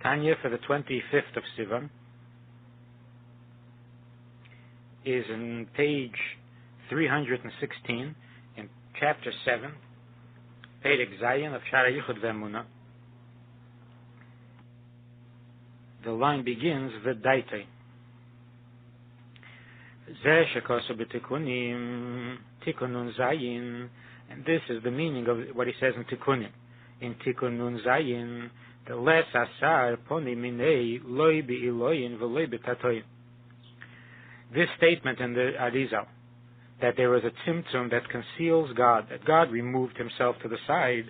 Tanya for the 25th of Sivan is in page 316 in chapter 7, Perek Zayin of Shara Yichud Ve'emunah. The line begins V'daitei. Zeh shekosu b'tikunim tikunun zayin, and this is the meaning of what he says in Tikunim. In Tikunun zayin, the les asar poni minei loy bi'iloyin v'loy b'tatoyin. This statement in the Arizal, that there was a tzimtzum that conceals God, that God removed himself to the side,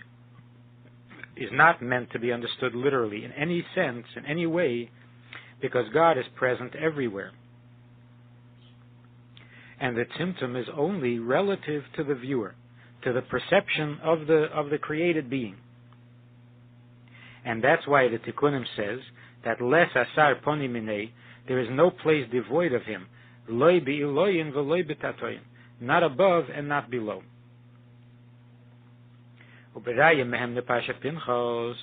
is not meant to be understood literally in any sense, in any way, because God is present everywhere. And the tzimtzum is only relative to the viewer, to the perception of the created being. And that's why the Tikkunim says that les asar poni minei, there is no place devoid of him, loy bi'iloyin v'loy b'tatoyin, not above and not below. Uberayim mehem nepasha pinchos,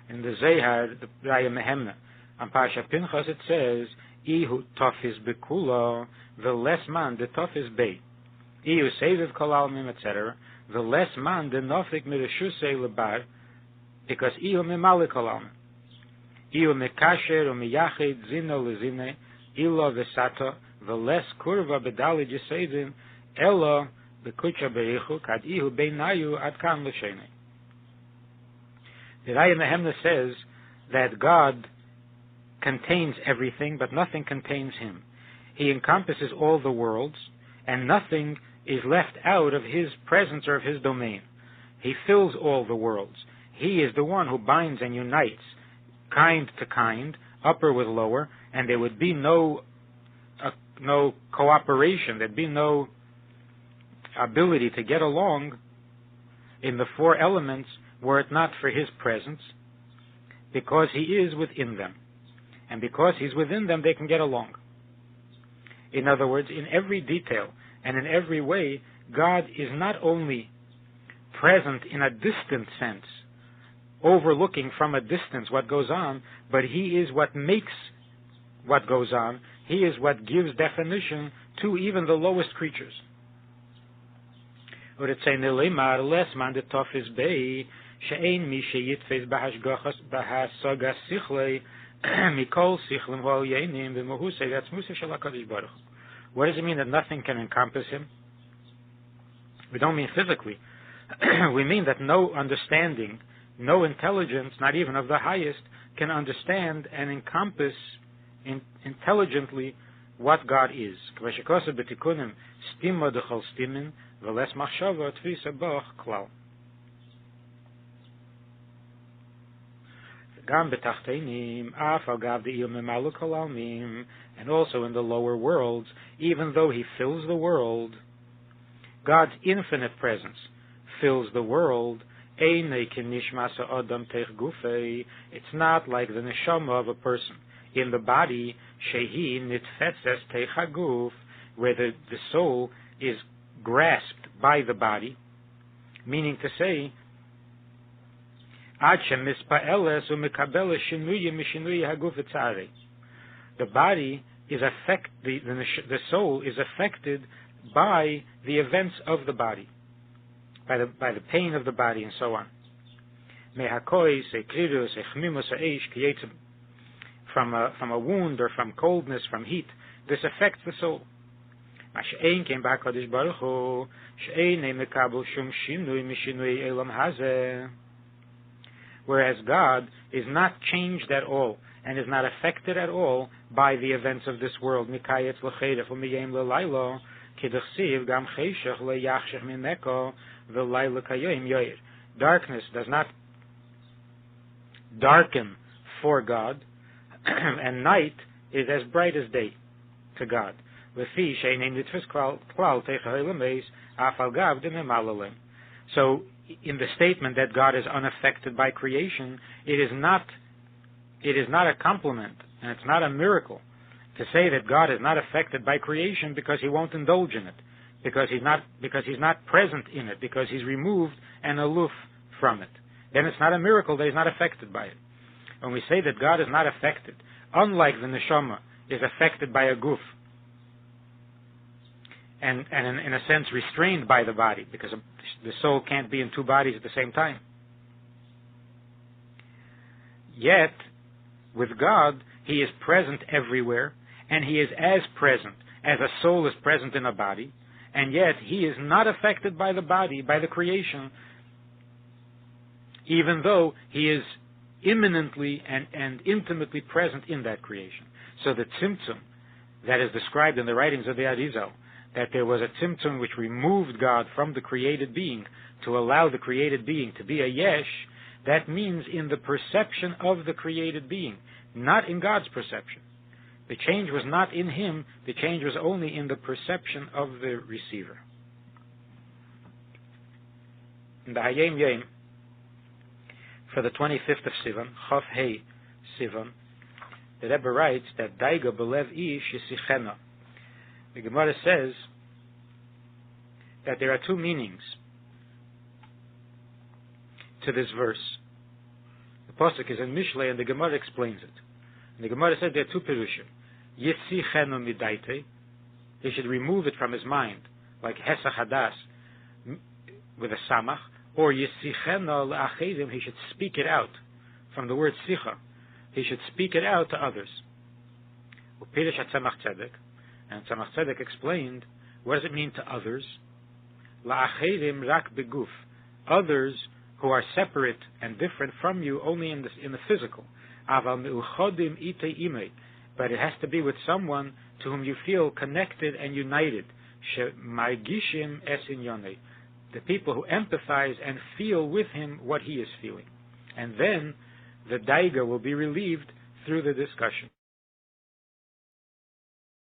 in the Zehar, the Raya Mehemna, on Pasha Pinchas it says, Ihu tofis bekula, the less man the tofis bei. Ihu seviv kol almim, etc. The less man the nofik mireshusei lebar, because Ihu memale kol almim. Ihu mekasher u miyachid zino lezine, ilo vesato, the less kurva bedali jesevim, elo bekucha berichu, kad Ihu beinayu ad kan l'shene. The Raya Mehemna says that God contains everything, but nothing contains him. He encompasses all the worlds, and nothing is left out of his presence or of his domain. He fills all the worlds. He is the one who binds and unites kind to kind, upper with lower, and there would be no cooperation, there'd be no ability to get along in the four elements were it not for his presence, because he is within them. And because he's within them, they can get along. In other words, in every detail and in every way, God is not only present in a distant sense, overlooking from a distance what goes on, but he is what makes what goes on. He is what gives definition to even the lowest creatures. Or it's saying, less man the tofis bei, she'ein mi sheyitfes bahassagas sichlei, mikol sichlim ho'yenim v'mohusei, that's Musa shel HaKadosh Baruch. What does it mean that nothing can encompass him? We don't mean physically. We mean that no understanding, no intelligence, not even of the highest, can understand and encompass intelligently what God is. K'vashikosa b'tikunim stima d'chol stimin v'les machshava tvisa boch klal. And also in the lower worlds, even though he fills the world, God's infinite presence fills the world. It's not like the neshama of a person in the body, where the soul is grasped by the body, meaning to say, the body is the soul is affected by the events of the body, by the pain of the body and so on. From a wound or from coldness, from heat, this affects the soul. Whereas God is not changed at all and is not affected at all by the events of this world. Darkness does not darken for God, and night is as bright as day to God. So, in the statement that God is unaffected by creation, it is not a compliment, and it's not a miracle to say that God is not affected by creation because he won't indulge in it, because he's not present in it, because he's removed and aloof from it. then it's not a miracle that he's not affected by it. When we say that God is not affected, unlike the neshama is affected by a guf, and in a sense restrained by the body, because the soul can't be in two bodies at the same time. Yet, with God, he is present everywhere, and he is as present as a soul is present in a body, and yet he is not affected by the body, by the creation, even though he is imminently and intimately present in that creation. So the tzimtzum that is described in the writings of the Arizal, that there was a tzimtzum which removed God from the created being to allow the created being to be a yesh, that means in the perception of the created being, not in God's perception. The change was not in him, the change was only in the perception of the receiver. In the Hayem Yom, for the 25th of Sivan, Chav Hei Sivan, the Rebbe writes that Daiga Belev Ish Yisichena. The Gemara says that there are two meanings to this verse. The pasuk is in Mishlei, and the Gemara explains it. And the Gemara said there are two perushim. Yisichenu midaite, he should remove it from his mind, like Hesach Hadas with a samach, or Yisichenu le'achedim, he should speak it out from the word sicha. He should speak it out to others. Upirish Tzemach Tzedek, and Tzemach Tzedek explained, what does it mean to others? La'achedim rak beguf, others who are separate and different from you only in the physical. Aval meuchodim ite imei, but it has to be with someone to whom you feel connected and united. She'margishim es inyonei, the people who empathize and feel with him what he is feeling. And then the daiga will be relieved through the discussion.